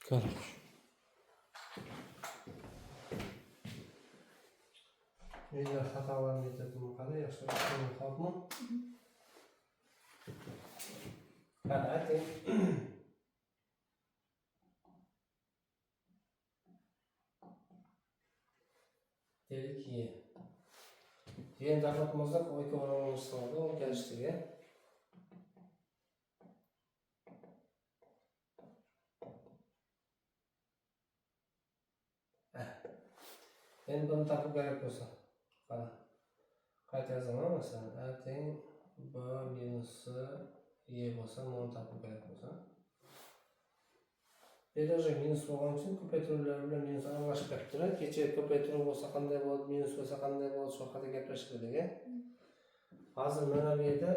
Короче. Neler hatalar getirdim qanday yaxshi ishlayman xo'pmi? Qani ayting. Deliki. Yen davlatımızda koyku oranımızda o geliştiği. Endi buni topib kerak bo'lsa, qara. Qayta yozaman masalan, a teng b minus y bo'lsa, buni topib kerak bo'lsa. Bedoje minus bo'lgan uchun ko'paytiruvlar bilan minus aralashib ketdi. Kecha ko'paytiruv bo'lsa qanday bo'ladi, minus bo'lsa qanday bo'ladi, shu haqida gaplashib edik. Hozir mana bu yerda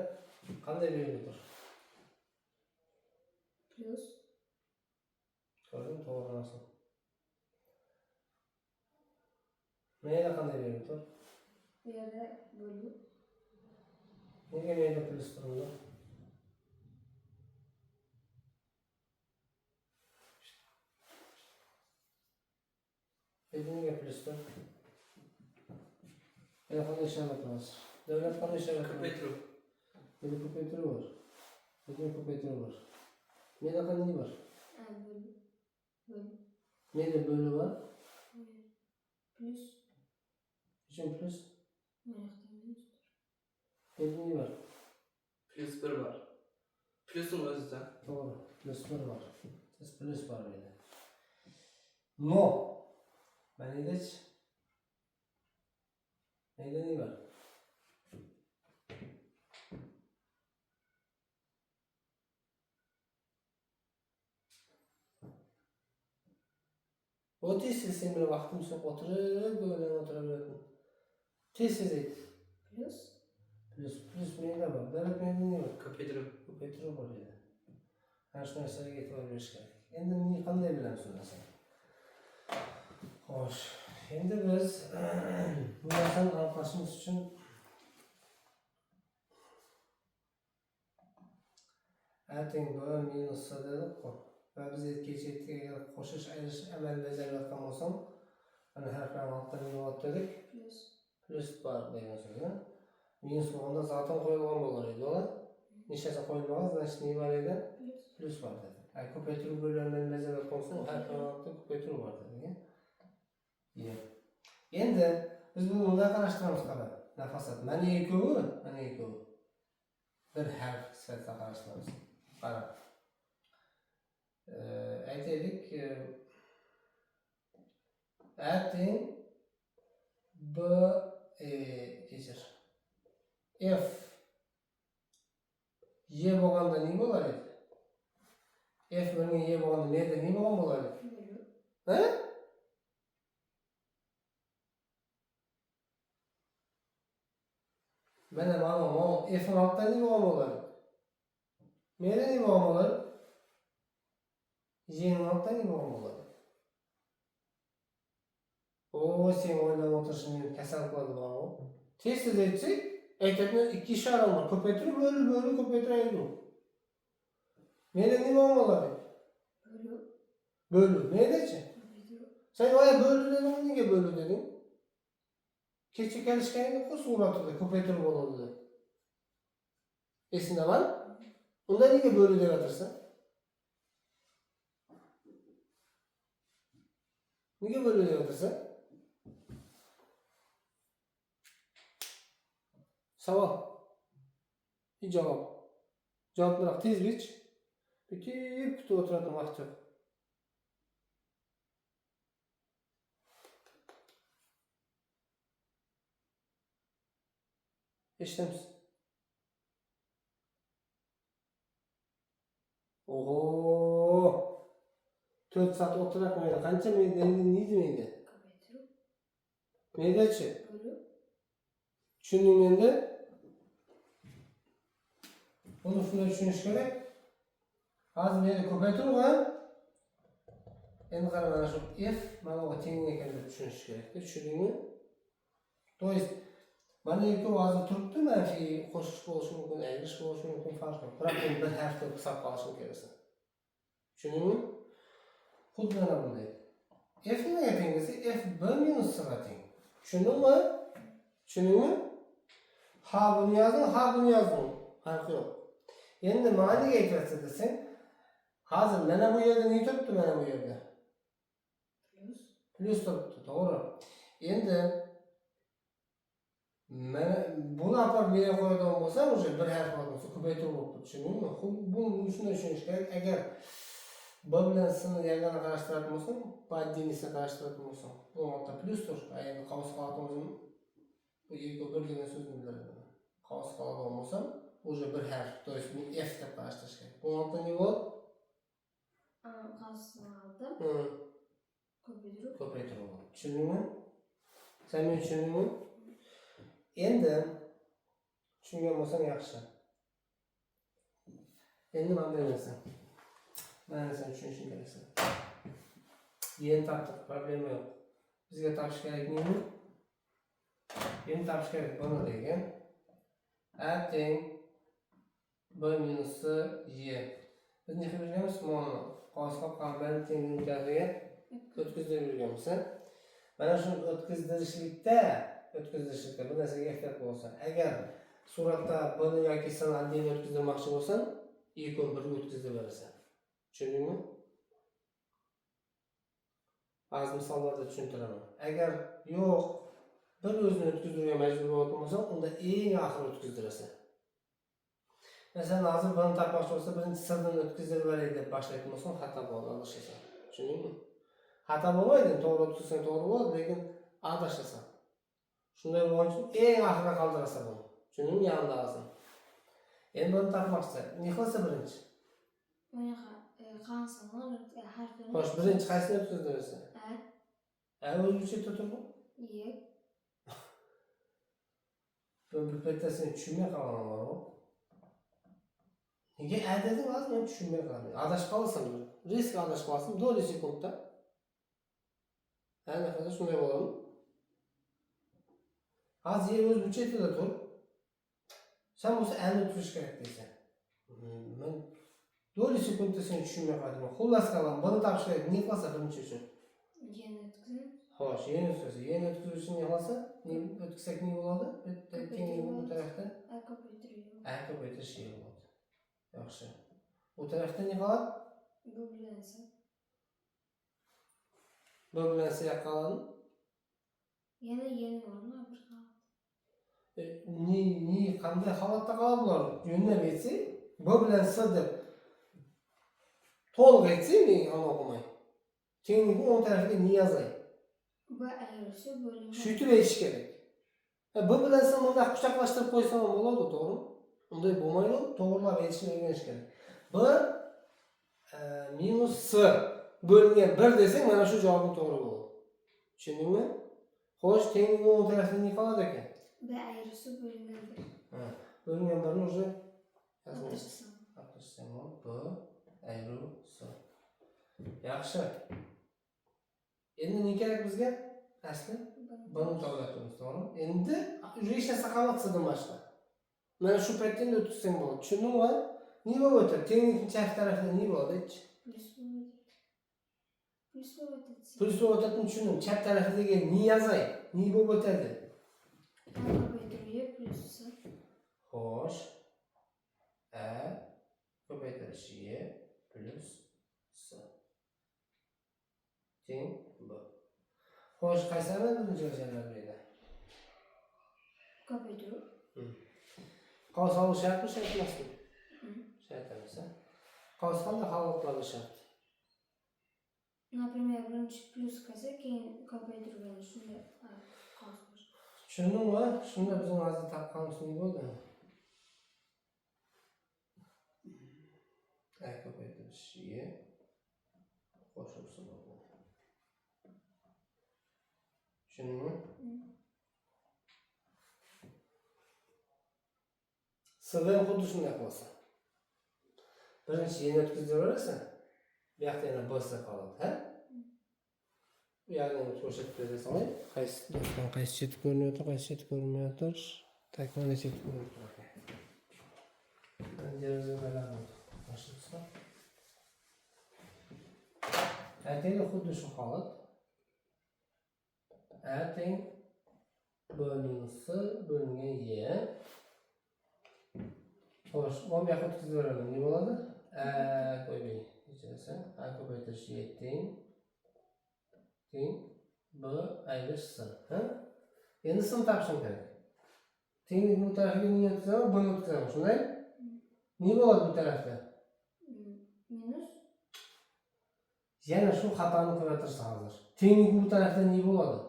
qanday berilib Plus. Ko'rding, to'g'ri narsa. Neyda qanday berilib tur? Bu yerda bölü. Nega neyda plus turadi? Nega plus tur? Yana qanday ishlayapmiz? Davlat qanday ishlayapti? Ko'paytiruv. Nega ko'paytiruv bor? Nega ko'paytiruv bor? Nega qanday bor? Bölü. Bölü. Nega bölü bor? Plus. Uchun plus? Mayaqda minusdir. Nega bor? Plus 1 var. Plus'un özü. To'g'ri, plus 1 bor. Siz plus bor dedi. No. Manidach. Nega ne bor? O tez sen bilan vaqtim so'q o'tirib, o'ylanib o'tiraverdim. Tez ayt. Plus. Plus nega bor? Davlat nega ne bor? Ko'paytiruv. Ko'paytiruv bor edi. Ana shu narsaga e'tibor berish kerak. Endi men qanday bilamiz bu narsani? Xo'sh, endi biz bu narsani aniqlashimiz uchun ayting b minus c dedik-ku. Va biz kecha agar qo'shish ayirish amalda bajarayotgan bo'lsam, mana harflarni ortdan yozib dedik. Plus. Plus bor degan so'z. Minus bo'lganda zaten qo'yilgan bo'lar edi, to'g'ri? Nechasi qo'yilmagan, значит nima bor edi? Plus. Plus bor dedi. Ko'paytiruv bo'lgandan bajarib qolsa, harflarni ortda ko'paytiruv bor dedi. Endi biz buni bunday qarashtiramiz qara. Nafasat. Mana ikkovi, mana ikkovi. Bir harf sifatida qarashtiramiz. Qara. Aytaylik, ayting b kechir. F y bo'lganda nima bo'lar edi? F bilan y bo'lganda nima bo'lgan bo'lar edi? Bölü. Ha? Mana F ortda nima bo'lgan bo'ladi? Menda nima bo'lgan bo'ladi? Y ortda nima bo'lgan bo'ladi? Sen o'ylab o'tirishing meni kasal qiladi bor. Tez aytsak, aytadigan ikki ishora bor. Ko'paytirib, bölü ko'paytiraylik. Menda nima bo'lgan bo'ladi? Bölü. Bölü. Mendachi? Ko'paytiruv. Sen oya bölü deding, nega bölü deding? Kecha kelishganingda suratida ko'paytirib bo'ladi. Esingdami? Unda nega bölü deb atirsan? Nega bölü deb atirsan? Savol. Javob. Javob biroq tez bich. Kutib o'tiradigan vaqt yo'q. Eshitamiz. Oho! 4 soat o'tirib qancha endi neydi menga? Ko'paytiruv. Mengachi? Bölü. Tushundingmi endi? Buni shunday tushunish kerak. Hozir meni ko'paytiruv ham. Endi qara mana shu f mana bu teng ekan deb tushunish kerak. Tushundingmi? To есть mana ikkovi hozir turibdi, manfiy qo'shish bo'lishi mumkin, ayirish bo'lishi mumkin, farqi yo'q. Biroq men bir harfni hisob qilishim kerak. Tushundingmi? Xuddi mana bunday. F nimaga teng desa, F B minus S'ga teng. Tushundingmi? Tushundingmi? Ha buni yozdim, ha buni yozdim. Farqi yo'q. Endi mana nega aytyapsiz desang, hozir mana bu yerda ne turibdi, mana bu yerda? Plus turibdi, to'g'ri. Endi mana buni olib berib qo'yadigan bo'lsam, o'sha bir harf bo'lsa ko'paytirib bo'libdi, tushundingmi? Buni shunday tushunish kerak. Agar B bilan S'ni yagona qarashtiradigan bo'lsam, bu отдельностьni qarashtiradigan bo'lsam, bu yerda plus tur. Endi qavs qiladigan bu ego bir degan so'zni bildiradi. Qavs qiladigan bo'lsam, уже bir harf, то есть bu F deb qarashtirish kerak. Bu yerda ne bo'ldi? Qavsni oldim. Ko'paytirib oldim. Tushundingmi? Sen meni tushundingmi? Endi tushungan bo'lsang yaxshi. Endi mana bu narsa. Mana sen tushunishing keraksan. Endi topdik, problema yo'q. Bizga topish kerak nima? Endi topish kerak buni degan. A teng B minus Y. Biz ne qilib yurganmiz? Mana qosqoq qolgan tengliklarga o'tkazib yurganmiz. Mana shu o'tkazdirishlikda bu narsaga ehtiyot bo'lsa, agar suratda buni yoki S'ni aldin o'tkazdirmoqchi bo'lsan, ego birga o'tkazib berasan. Tushundingmi? Ba'zi misollarda tushuntiraman. Agar yo'q, bir o'zini o'tkazdirga majbur bo'lsang, unda eng oxiri o'tkazdirasan. Masalan, hozir buni topmoqchi bo'lsa, birinchi sirdan o'tkazdirib beray deb boshlayotgan bo'lsang, xato bo'ladi, adashasan. Tushundingmi? Xato bo'lmaydi, to'g'ri o'tkazsang to'g'ri bo'ladi, lekin adashasan. Shunday bo'lgan uchun eng oxirga qoldirasan buni. Tushundingmi? Yandasan. Endi buni topmoqchi, ne qilsa birinchi? Xo'sh, birinchi qaysini o'tkazdirasiz? O'zbekcha turibmi? Yo'q. Bu bittasin tushunmay qolaman. Nega dedim, hozir men tushunmay qolaman. Adashib qolsam, risk adashib qolsam, do'li sekundda. Ana hozir shunday bo'ladi. Hozir o'zbekcha tilda tur. Sen bo'lsa endi turish kerak deysan. Men do'li sekundda seni tushunmay qoldim. Xullas qalam, buni topish kerak. Ne qilsa birinchi uchun? Yana o'tkazib. Xo'sh, yana o'tkazish uchun ne qilsa? Ne o'tkazsak ne bo'ladi? Bitta tenglik bu tarafda. Ko'paytirish bo'ladi. Yaxshi. Bu tarafda ne qoladi? Bu bilansa. Bu bilansa yoqqoladi. Yana bormi? Bir holat. Ni qanday holatda qoladi bular? Yo'nlab aytsak, bu bilan S deb to'liq aytsak, men ana o'qimay. Tenglikni o'ng tarafiga ni yozay. Bu ayrilishi bo'lingan. Shuytib aytish kerak. Bu bilan S bunda quchoqlashtirib qo'ysam bo'ladi, to'g'rimi? Unday bo'lmaydi, to'g'rilab aytishni o'rganish kerak. B minus S bo'lingan 1 desang, mana shu javobim to'g'ri bo'ladi. Tushundingmi? Xo'sh, tenglik o'ng tarafida ne qoladi ekan? B ayrilishi bo'lingan 1. Bo'lingan 1ni o'zi Yozsam. B ayru S. Yaxshi. Endi ne kerak bizga? Asli buni toplayapmiz, to'g'rimi? Endi hech narsa qolmasidan boshqa. Mana shu paytda endi o'tkazsang bo'ladi. Tushundingmi? Ne bo'lib o'tadi? Tenglikning chap tarafida ne bo'ladi? Plus bo'lib o'tadi. Plus bo'lib o'tadini tushundim. Chap tarafidagi ne yozay? Ne bo'lib o'tadi? Ko'paytirish plus. Xo'sh. A ko'paytirish Y plus S. Teng B. Xo'sh, qaysini birinchi o'lchamlar berdi? Ko'paytiruv. Qavs olish shartmi, shart emasmi? Shart emas. Qavs qanday hal qiladi shart? Например, birinchi plus qilsa, keyin ko'paytirgan shunday qavs bo'lish. Tushundingmi? Shunda bizning hozir topganimiz ne bo'ldi? A ko'paytirish Y qo'shilsa bo'ldi. Tushundingmi? Sirdan xuddi shunday qilsa. Birinchi yana o'tkazib berasan. Bu yoqda yana bo'lsa qoladi, ha? Bu yoqni ko'rsatib berasan. Qaysi chet ko'rinyapti, qaysi chet ko'rinmayapti. Tak, mana chet ko'rinyapti. Derazalarni ochib Aytaylik xuddi shu holat. A teng B minus C bo'lingan Y. Xo'sh, mana bu yoqqa o'tkazib beraman. Nima bo'ladi? A qo'ying. Kechirasiz. A ko'paytirish Y teng B ayirish C. Ha? Endi sim topishim kerak. Tenglik bu tarafiga nima o'tkazaman? Buni o'tkazaman. Shunday? Nima bo'ladi bu tarafda? Minus. Yana shu xatoni ko'rsatirsa hozir. Tenglik bu tarafda nima bo'ladi?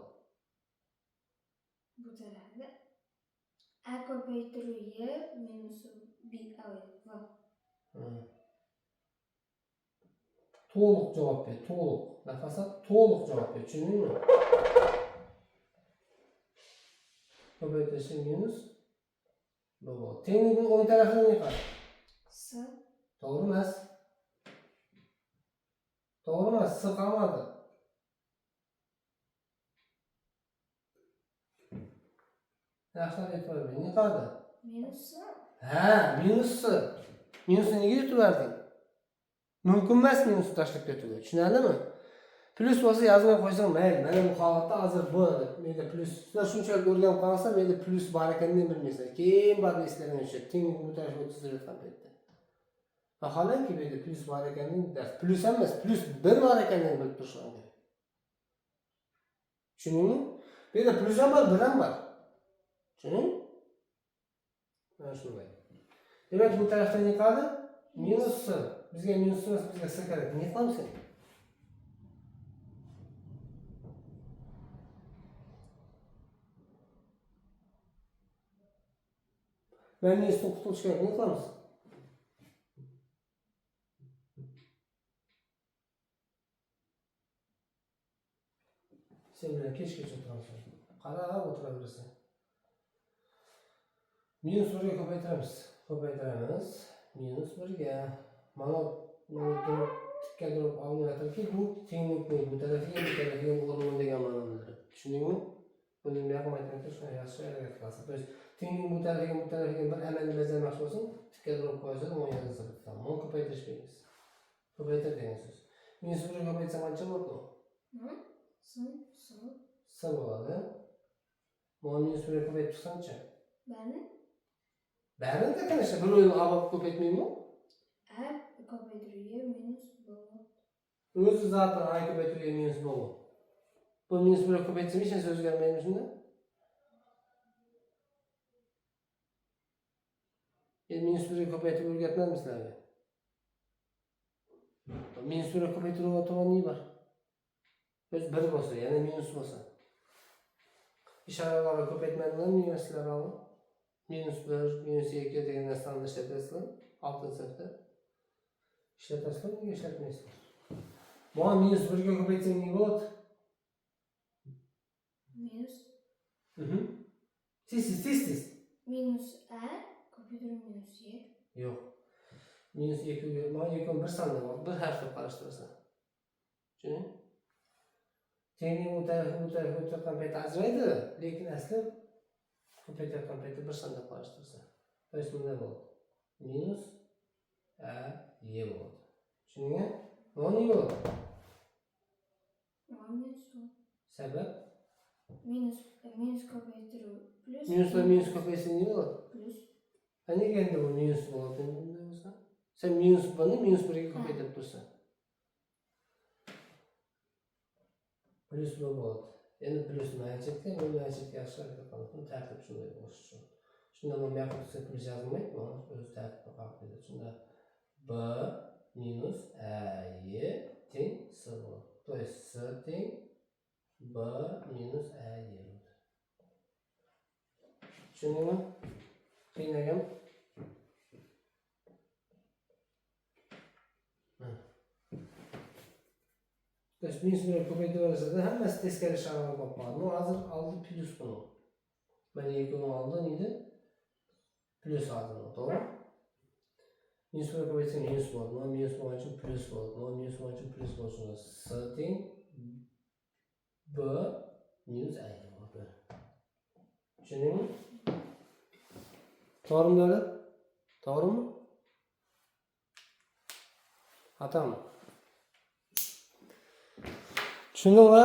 Bu tarafda A ko'paytiruv Y minus B va. To'liq javob ber, to'liq. Nafasat to'liq javob ber, tushundingmi? Ko'paytirish minus B bo'ladi. Tenglikning o'ng tarafida nima qiladi? S. To'g'ri emas. To'g'ri emas, S qolmadi. Yaxshilab e'tibor bering. Nima qoldi? Minus S. Ha, minus S. Minusni nega yutib yubording? Mumkin emas minusni tashlab ketishga. Tushunarlimi? Plus bo'lsa yozmay qo'ysang mayli. Mana bu holatda hozir bu menda plus. Sizlar shunchalik o'rganib qolsa, menda plus bor ekanini bilmaysiz. Keyin bor eslaring tushadi. Tenglik bu tarafga o'tkazayotgan paytda. Vaholanki menda plus bor ekanini dars. Plus emas, plus 1 bor ekanini bilib turishing kerak. Tushundingmi? Menda plus ham bor, 1 ham bor. Tushunding? Mana shunday. Demak, bu tarafda ne qoldi? Minus S. Bizga minus emas, bizga S kerak. Nima qilamiz endi? Ben minusdan qutulish kerak. Nima qilamiz? Sen bilan kechgacha o'tiramiz. Qarab o'tiraverasan. Minus 1 ga ko'paytiramiz. Ko'paytiramiz. Minus 1 ga. Mana tikka turib olmayaptiki, bu tenglikning bu tarafiga o'rni degan ma'noni bildiradi. Tushundingmi? Buni yoqim aytayotgan shuni yaxshi harakat qilasiz. To есть tenglik bu tarafiga bir amalni bajarmoqchi bo'lsin, tikka turib qo'yasiz, mana yozasiz bitta. Mana ko'paytirish deymiz. Ko'paytir degan so'z. Minus 1 ga ko'paytsam qancha bo'ladi? S bo'ladi. Mana minus 1 ga ko'paytirsanchi? Bari de kanışa bir oyunu alıp ko'paytmaymi? A ko'paytiruv minus B. O'zi zaten A ko'paytiruv minus B. Bu minus 1 ko'paytsam hech narsa o'zgarmaymi shunda? Minus 1 ko'paytirib o'rgatmadimmi sizlarga? Minus 1 ko'paytiruv to'g'ri nima bor? O'z 1 bo'lsa, yana minus bo'lsa. Ishoralarni ko'paytmadimmi universitetlarni? Minus 1, minus 2 degan narsani ishlatasizlar. 6-sinfda. İşletasizlar, nega ishlatmaysizlar? Bu minus 1 ga ko'paytsang nima bo'ladi? Minus. Siz. Minus A ko'paytiruv minus Y. Yo'q. Minus 2 ga, mana 2 bir sonda bor, bir harfni qarashtirsan. Tushunding? Tenglik bu tarafga o'tayotgan payt ajraydi, lekin asli ko'paytayotgan paytda bir sonda qarashtirsa. To есть bunday bo'ladi. Minus A Y bo'ladi. Tushundingmi? Mana nima bo'ladi? Minus. Sabab? Minus ko'paytiruv plus. Minus va minus ko'paysa nima bo'ladi? Plus. Nega endi bu minus bo'ladi bunday bo'lsa? Sen minus 1 ni minus 1 ga ko'paytirib tursan. Plus bo'ladi. Endi plus maychitga, bu maychitga yaxshi harakat qilib, tartib shunday bo'lishi uchun. Shunda bu yoqda plus yozilmaydi, mana o'z tartibda qolib ketadi. Shunda B minus A Y teng S bo'ladi. To есть S teng B minus A Y bo'ladi. Tushundingmi? Qiynagan. To есть minus 1 ko'paytiraversa hammasi teskari sharoitga olib qoladi. Bu hozir oldi plus buni. Mana 2 ni oldi neydi? Plus oldi, to'g'ri? Minus 1 ko'paytsa minus bo'ladi. Mana minus bo'lgan uchun plus bo'ladi. Mana minus bo'lgan uchun plus bo'ladi. S teng B minus A bo'ladi. Tushundingmi? To'g'rimi davlat? To'g'rimi? Xatomi? Tushundingmi?